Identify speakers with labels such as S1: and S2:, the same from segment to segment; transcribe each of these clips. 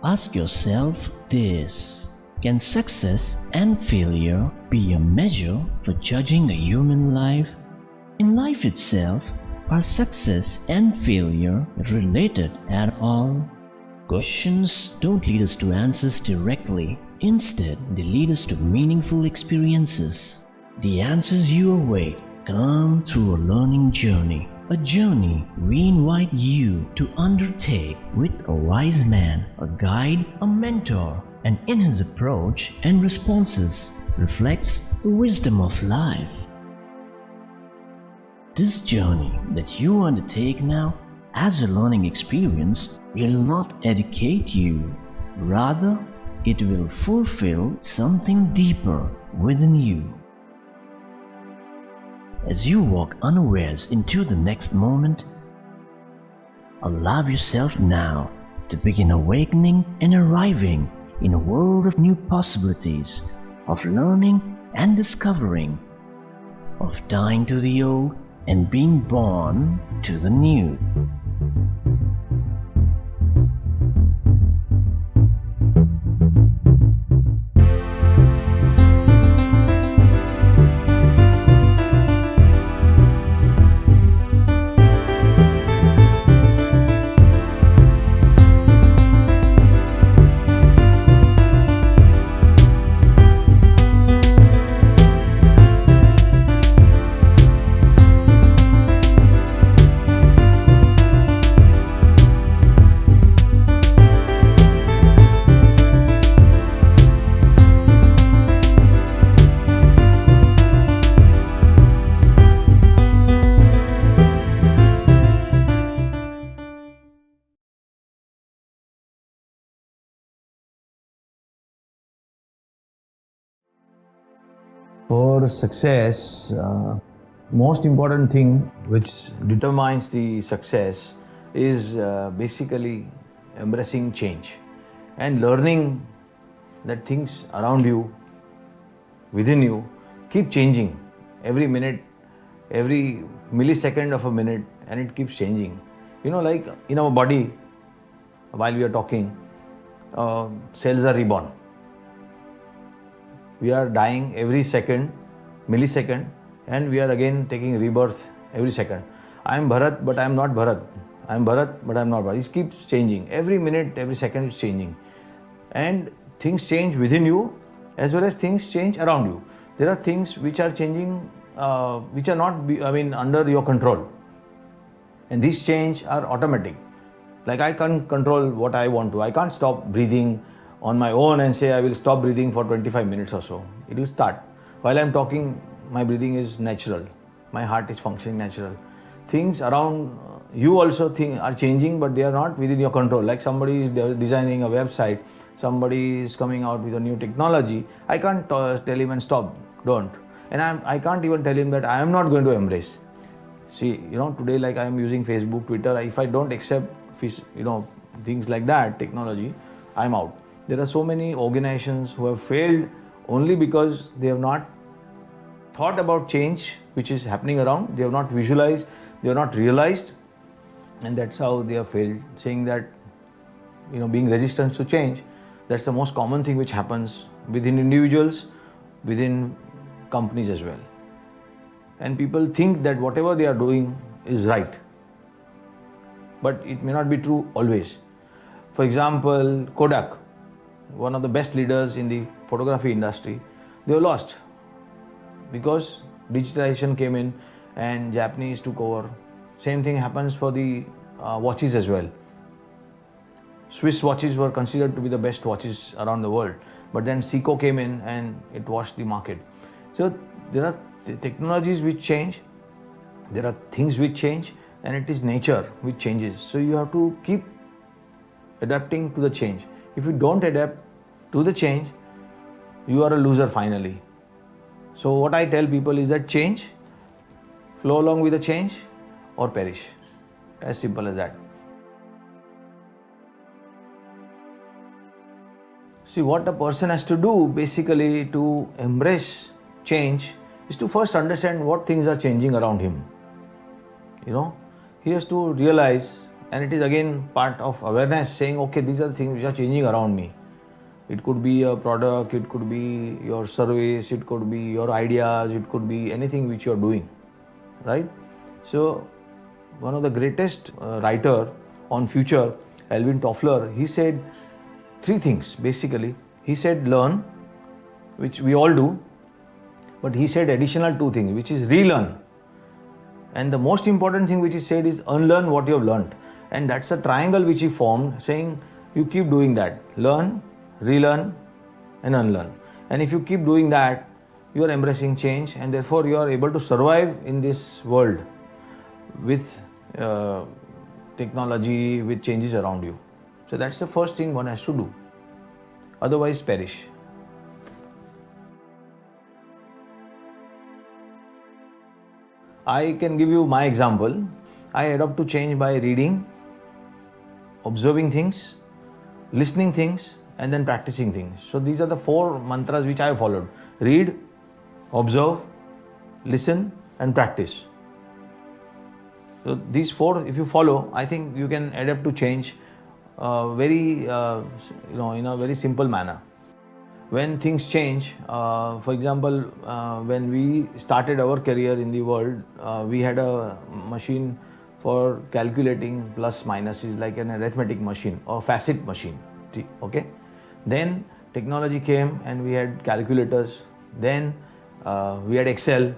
S1: Ask yourself this: can success and failure be a measure for judging a human life? In life itself, are success and failure related at all? Questions don't lead us to answers directly. Instead, they lead us to meaningful experiences. The answers you await come through a learning journey. A journey we invite you to undertake with a wise man, a guide, a mentor, and in his approach and responses reflects the wisdom of life. This journey that you undertake now as a learning experience will not educate you. Rather, it will fulfill something deeper within you. As you walk unawares into the next moment, allow yourself now to begin awakening and arriving in a world of new possibilities, of learning and discovering, of dying to the old and being born to the new.
S2: For success, most important thing which determines the success is basically embracing change and learning that things around you, within you, keep changing every minute, every millisecond of a minute, and it keeps changing. You know, like in our body, while we are talking, cells are reborn. We are dying every second, millisecond, and we are again taking rebirth every second. I am Bharat, but I am not Bharat. I am Bharat, but I am not Bharat. It keeps changing. Every minute, every second it's changing. And things change within you as well as things change around you. There are things which are changing, which are not, under your control. And these change are automatic. Like I can't control what I want to. I can't stop breathing on my own and say I will stop breathing for 25 minutes or so. It will start. While I'm talking, my breathing is natural. My heart is functioning natural. Things around you also are changing, but they are not within your control. Like somebody is designing a website, somebody is coming out with a new technology. I can't tell him and stop, don't. And I can't even tell him that I am not going to embrace. See, today like I am using Facebook, Twitter. If I don't accept, things like that, technology, I'm out. There are so many organizations who have failed only because they have not thought about change which is happening around. They have not visualized, they have not realized, and that's how they have failed. Saying that, being resistant to change, that's the most common thing which happens within individuals, within companies as well. And people think that whatever they are doing is right, but it may not be true always. For example, Kodak, one of the best leaders in the photography industry, they were lost because digitalization came in and Japanese took over. Same thing happens for the watches as well. Swiss watches were considered to be the best watches around the world, but then Seiko came in and it washed the market. So there are technologies which change, there are things which change, and it is nature which changes. So you have to keep adapting to the change. If you don't adapt to the change, you are a loser finally. So what I tell people is that change, flow along with the change or perish. As simple as that. See, what a person has to do basically to embrace change is to first understand what things are changing around him. He has to realize and it is again part of awareness, saying, okay, these are the things which are changing around me. It could be a product, it could be your service, it could be your ideas, it could be anything which you are doing, right? So one of the greatest writer on future, Alvin Toffler, he said 3 things basically. He said learn, which we all do, but he said additional 2 things, which is relearn. And the most important thing which he said is unlearn what you have learned. And that's a triangle which he formed, saying you keep doing that. Learn, relearn and unlearn. And if you keep doing that, you are embracing change, and therefore you are able to survive in this world with technology, with changes around you. So that's the first thing one has to do. Otherwise perish. I can give you my example. I adapt to change by reading, observing things, listening things, and then practicing things. So these are the 4 mantras which I have followed. Read, observe, listen, and practice. So these 4, if you follow, I think you can adapt to change in a very simple manner. When things change, for example, when we started our career in the world, we had a machine for calculating plus minuses, like an arithmetic machine or facet machine. Okay. Then technology came and we had calculators. Then we had Excel,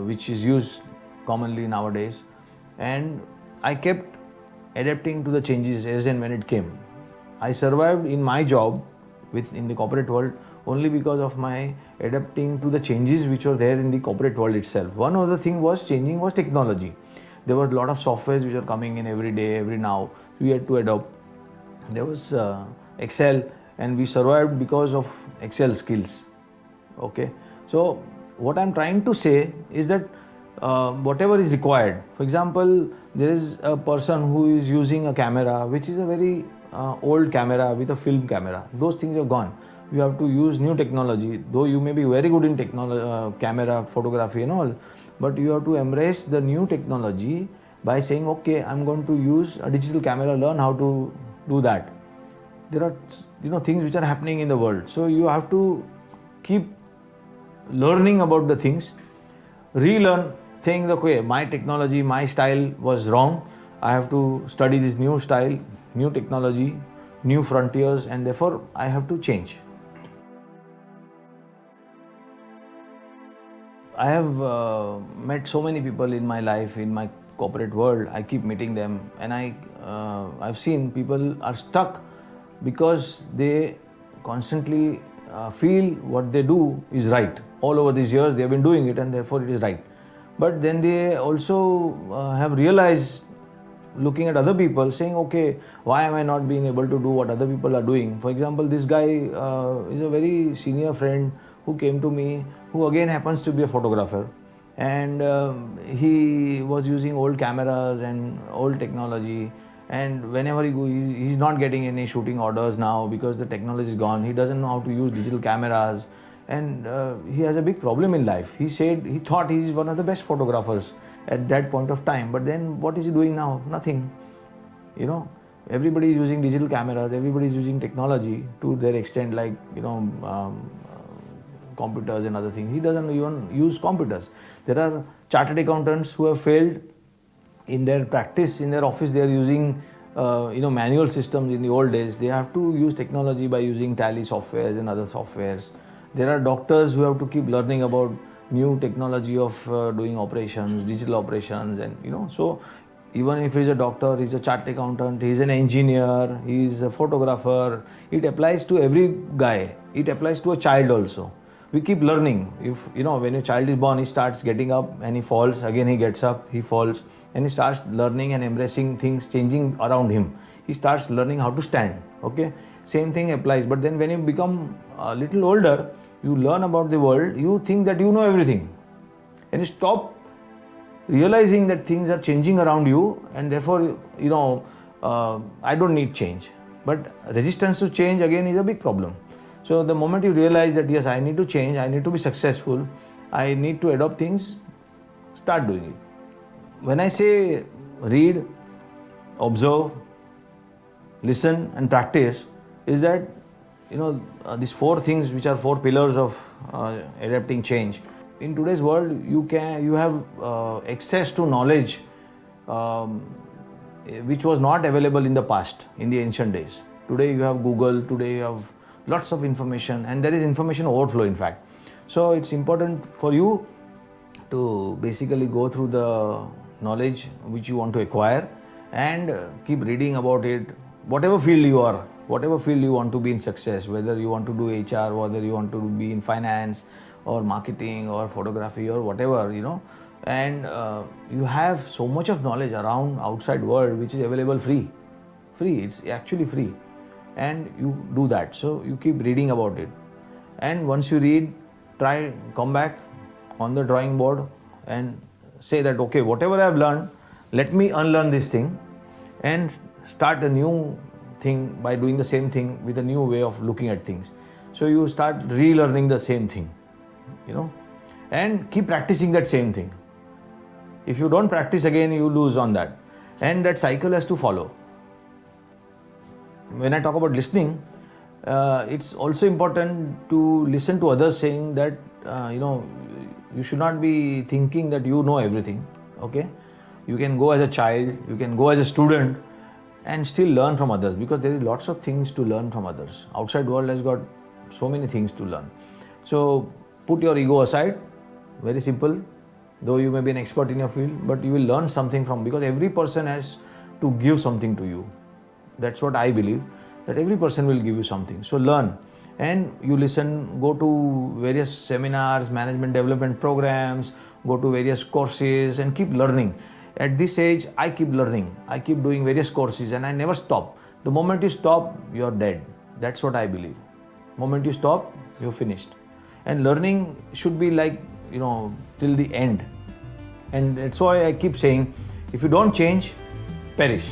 S2: which is used commonly nowadays. And I kept adapting to the changes as and when it came. I survived in my job in the corporate world only because of my adapting to the changes which were there in the corporate world itself. One of the thing was changing was technology. There were a lot of softwares which are coming in every day, every now. We had to adopt. There was Excel, and we survived because of Excel skills. Okay. So what I'm trying to say is that whatever is required. For example, there is a person who is using a camera which is a very old camera with a film camera. Those things are gone. You have to use new technology. Though you may be very good in camera, photography and all, but you have to embrace the new technology by saying, okay, I'm going to use a digital camera, learn how to do that. There are things which are happening in the world. So you have to keep learning about the things, relearn, saying that, okay, my technology, my style was wrong. I have to study this new style, new technology, new frontiers, and therefore I have to change. I have met so many people in my life, in my corporate world. I keep meeting them, and I've seen people are stuck because they constantly feel what they do is right. All over these years they have been doing it, and therefore it is right. But then they also have realized, looking at other people, saying, okay, why am I not being able to do what other people are doing? For example, this guy is a very senior friend who came to me, who again happens to be a photographer, and he was using old cameras and old technology, and whenever he goes, he's not getting any shooting orders now because the technology is gone. He doesn't know how to use digital cameras, and he has a big problem in life. He said he thought he is one of the best photographers at that point of time, but then what is he doing now? Nothing. Everybody is using digital cameras, everybody is using technology to their extent, like computers and other things. He doesn't even use computers. There are chartered accountants who have failed in their practice, in their office. They are using manual systems in the old days. They have to use technology by using Tally softwares and other softwares. There are doctors who have to keep learning about new technology of doing operations, digital operations, and so even if he's a doctor, he's a chartered accountant, he's an engineer, he's a photographer, it applies to every guy. It applies to a child also. We keep learning. If when a child is born, he starts getting up and he falls, again he gets up, he falls, and he starts learning and embracing things changing around him. He starts learning how to stand. Okay, same thing applies. But then when you become a little older, you learn about the world, you think that you know everything, and you stop realizing that things are changing around you, and therefore I don't need change. But resistance to change again is a big problem. So the moment you realize that yes, I need to change, I need to be successful, I need to adopt things, start doing it. When I say read, observe, listen and practice is that these four things which are four pillars of adapting change. In today's world, you have access to knowledge which was not available in the past, in the ancient days. Today you have Google, today you have lots of information, and there is information overflow in fact. So it's important for you to basically go through the knowledge which you want to acquire and keep reading about it. Whatever field you are, whatever field you want to be in success, whether you want to do HR, whether you want to be in finance or marketing or photography or whatever, and you have so much of knowledge around outside world which is available free, it's actually free, and you do that. So you keep reading about it, and once you read, come back on the drawing board and say that, okay, whatever I have learned, let me unlearn this thing and start a new thing by doing the same thing with a new way of looking at things. So you start relearning the same thing, and keep practicing that same thing. If you don't practice again, you lose on that, and that cycle has to follow. When I talk about listening, it's also important to listen to others saying that, you should not be thinking that you know everything, okay? You can go as a child, you can go as a student and still learn from others, because there is lots of things to learn from others. Outside world has got so many things to learn. So put your ego aside, very simple, though you may be an expert in your field, but you will learn something from, because every person has to give something to you. That's what I believe, that every person will give you something. So learn, and you listen, go to various seminars, management development programs, go to various courses and keep learning. At this age, I keep learning, I keep doing various courses and I never stop. The moment you stop, you're dead. That's what I believe. The moment you stop, you're finished. And learning should be like, till the end. And that's why I keep saying, if you don't change, perish.